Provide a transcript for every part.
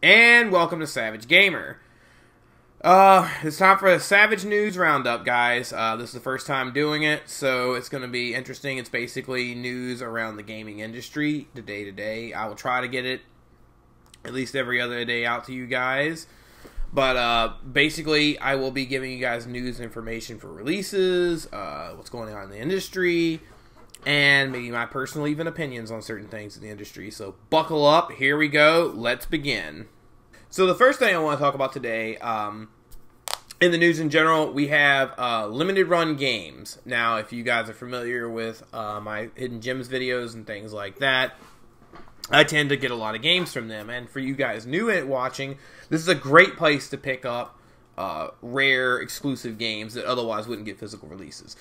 And welcome to Savage Gamer. It's time for a Savage News Roundup, guys. This is the first time doing it, so it's going to be interesting. It's basically news around the gaming industry, the day-to-day. I will try to get it at least every other day out to you guys. But basically, I will be giving you guys news and information for releases, what's going on in the industry, and maybe my personal even opinions on certain things in the industry. So buckle up, here we go, let's begin. So the first thing I want to talk about today, in the news in general, we have limited run games. Now, if you guys are familiar with my Hidden Gems videos and things like that, I tend to get a lot of games from them. And for you guys new at watching, this is a great place to pick up rare exclusive games that otherwise wouldn't get physical releases.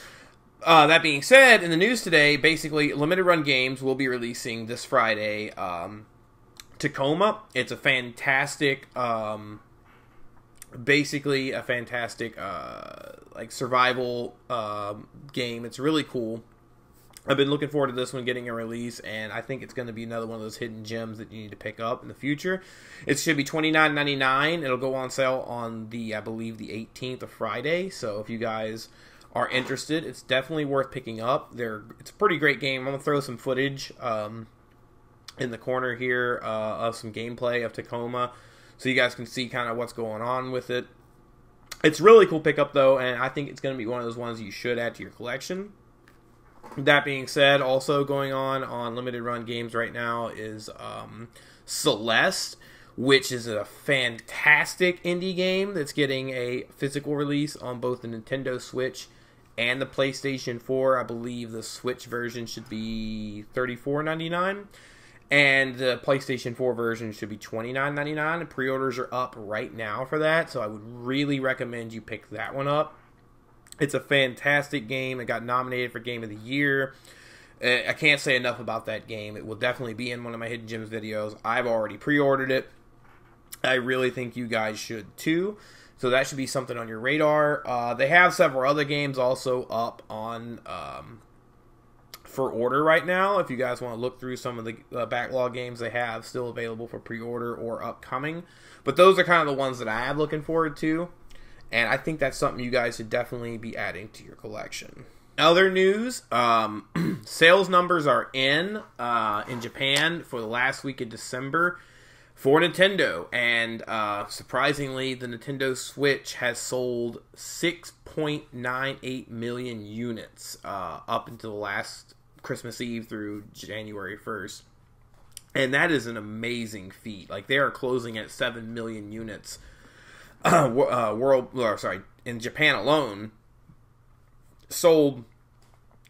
That being said, in the news today, basically, limited run games will be releasing this Friday. Tacoma. It's a fantastic, basically a fantastic, like survival game. It's really cool. I've been looking forward to this one getting a release, and I think it's going to be another one of those hidden gems that you need to pick up in the future. It should be $29.99. It'll go on sale on the, I believe, the 18th of Friday. So if you guys are interested, it's definitely worth picking up. It's a pretty great game. I'm going to throw some footage in the corner here of some gameplay of Tacoma, so you guys can see kind of what's going on with it. It's really cool pickup though, and I think it's going to be one of those ones you should add to your collection. That being said, also going on limited run games right now is Celeste, which is a fantastic indie game that's getting a physical release on both the Nintendo Switch and the PlayStation 4. I believe the Switch version should be $34.99. And the PlayStation 4 version should be $29.99. And pre-orders are up right now for that, so I would really recommend you pick that one up. It's a fantastic game. It got nominated for Game of the Year. I can't say enough about that game. It will definitely be in one of my Hidden Gems videos. I've already pre-ordered it. I really think you guys should too. So that should be something on your radar. They have several other games also up on for order right now. If you guys want to look through some of the backlog games they have still available for pre-order or upcoming. But those are kind of the ones that I am looking forward to. And I think that's something you guys should definitely be adding to your collection. Other news, sales numbers are in Japan for the last week of December for Nintendo. And surprisingly, the Nintendo Switch has sold 6.98 million units up until the last Christmas Eve through January 1st. And that is an amazing feat. Like, they are closing at 7 million units in Japan alone, sold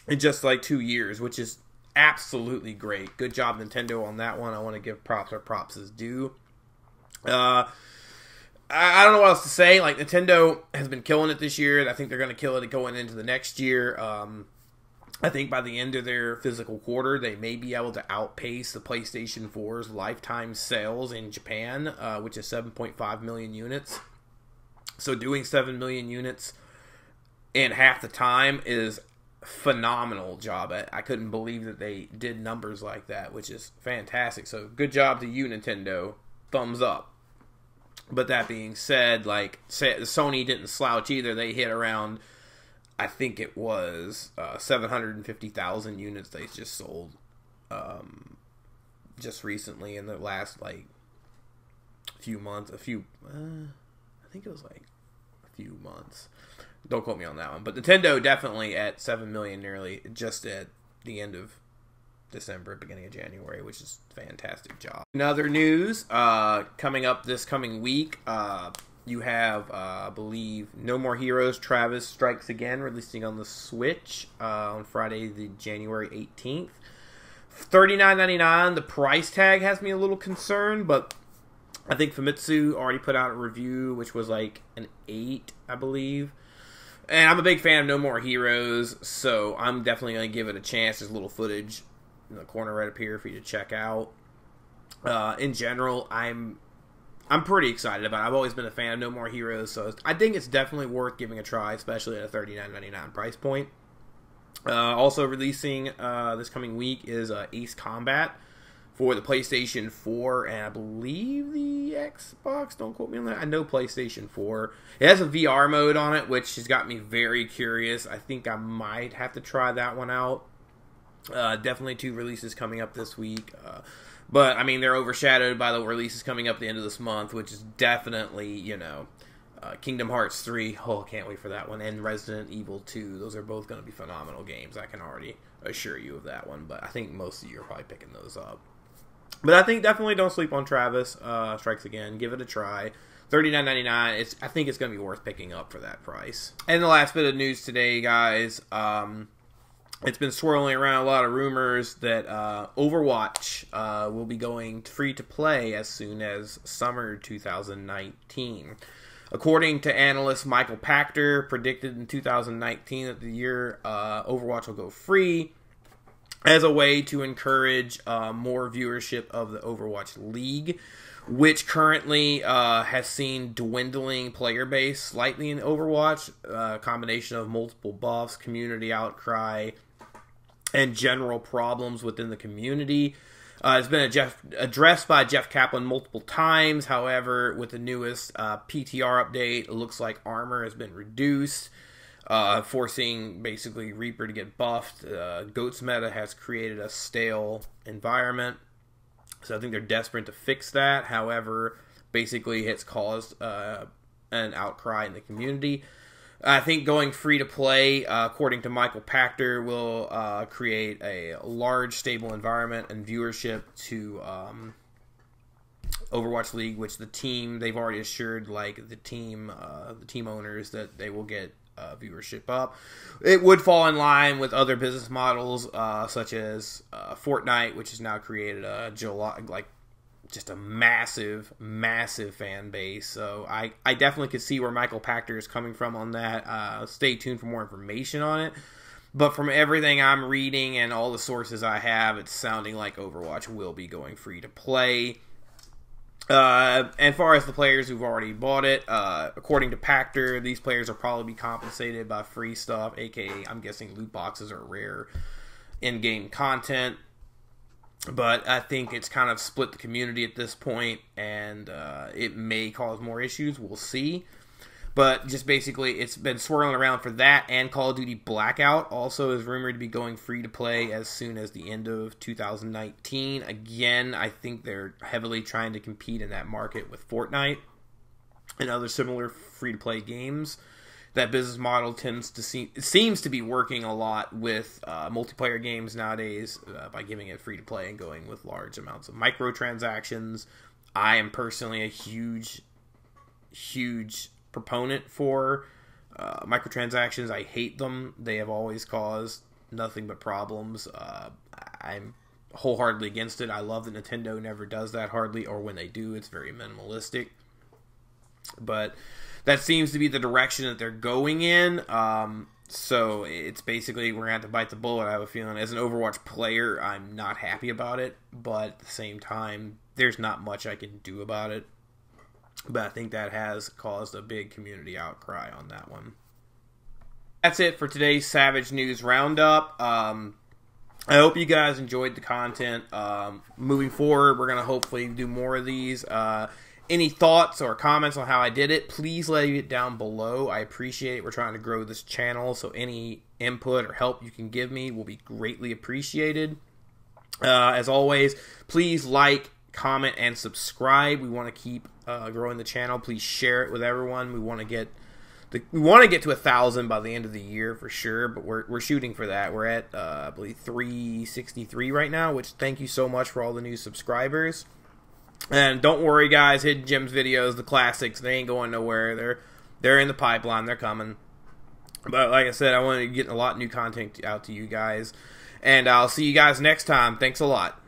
in just like 2 years, which is absolutely great. Good job, Nintendo, on that one. I want to give props where props is due. I don't know what else to say. Like, Nintendo has been killing it this year. I think they're going to kill it going into the next year. I think by the end of their physical quarter, they may be able to outpace the PlayStation 4's lifetime sales in Japan, which is 7.5 million units. So doing 7 million units in half the time is phenomenal job. I couldn't believe that they did numbers like that, which is fantastic. So good job to you, Nintendo. Thumbs up. But that being said, like, Sony didn't slouch either. They hit around, I think it was 750,000 units they just sold just recently in the last, like, few months. I think it was, like, a few months. Don't quote me on that one. But Nintendo definitely at 7 million nearly just at the end of December, beginning of January, which is a fantastic job. In other news, coming up this coming week, you have, I believe, No More Heroes Travis Strikes Again, releasing on the Switch on Friday, the January 18th. $39.99. The price tag has me a little concerned, but I think Famitsu already put out a review, which was like an 8, I believe. And I'm a big fan of No More Heroes, so I'm definitely going to give it a chance. There's a little footage in the corner right up here for you to check out. In general, I'm pretty excited about it. I've always been a fan of No More Heroes, so I think it's definitely worth giving a try, especially at a $39.99 price point. Also releasing this coming week is Ace Combat for the PlayStation 4 and I believe the Xbox. Don't quote me on that. I know PlayStation 4. It has a VR mode on it, which has got me very curious. I think I might have to try that one out. Definitely 2 releases coming up this week. But, I mean, they're overshadowed by the releases coming up at the end of this month, which is definitely, you know, Kingdom Hearts 3. Oh, can't wait for that one. And Resident Evil 2. Those are both going to be phenomenal games. I can already assure you of that one. But I think most of you are probably picking those up. But I think definitely don't sleep on Travis Strikes Again. Give it a try. $39.99. I think it's going to be worth picking up for that price. And the last bit of news today, guys. It's been swirling around a lot of rumors that Overwatch will be going free to play as soon as summer 2019. According to analyst Michael Pachter, predicted in 2019 that the year Overwatch will go free as a way to encourage more viewership of the Overwatch League, which currently has seen dwindling player base slightly in Overwatch, a combination of multiple buffs, community outcry, and general problems within the community. It's been addressed by Jeff Kaplan multiple times. However, with the newest PTR update, it looks like armor has been reduced, forcing basically Reaper to get buffed. Goats meta has created a stale environment, so I think they're desperate to fix that. However, basically it's caused an outcry in the community. I think going free to play, according to Michael Pachter, will create a large, stable environment and viewership to Overwatch League, which they've already assured, like the team owners, that they will get viewership up. It would fall in line with other business models, such as Fortnite, which has now created a just a massive fan base. So I definitely could see where Michael Pachter is coming from on that. Stay tuned for more information on it. But from everything I'm reading and all the sources I have, it's sounding like Overwatch will be going free to play. And as far as the players who've already bought it, according to Pachter, these players will probably be compensated by free stuff, aka I'm guessing loot boxes or rare in-game content. But I think it's kind of split the community at this point, and it may cause more issues. We'll see. But just basically, it's been swirling around for that, and Call of Duty Blackout also is rumored to be going free to play as soon as the end of 2019. Again, I think they're heavily trying to compete in that market with Fortnite and other similar free-to-play games. That business model seems to be working a lot with multiplayer games nowadays by giving it free to play and going with large amounts of microtransactions. I am personally a huge proponent for microtransactions. I hate them. They have always caused nothing but problems. I'm wholeheartedly against it. I love that Nintendo never does that hardly, or when they do, it's very minimalistic. But that seems to be the direction that they're going in. So it's basically, we're going to have to bite the bullet. I have a feeling as an Overwatch player, I'm not happy about it. But at the same time, there's not much I can do about it. But I think that has caused a big community outcry on that one. That's it for today's Savage News Roundup. I hope you guys enjoyed the content. Moving forward, we're going to hopefully do more of these. Any thoughts or comments on how I did it, please leave it down below. I appreciate it. We're trying to grow this channel, so any input or help you can give me will be greatly appreciated. As always, please like, comment, and subscribe. We want to keep growing the channel. Please share it with everyone. We want to get to 1,000 by the end of the year for sure, but we're shooting for that. We're at I believe 363 right now, which thank you so much for all the new subscribers. And don't worry, guys, Hidden Gems videos, the classics, they ain't going nowhere. They're in the pipeline. They're coming. But like I said, I want to get a lot of new content out to you guys. And I'll see you guys next time. Thanks a lot.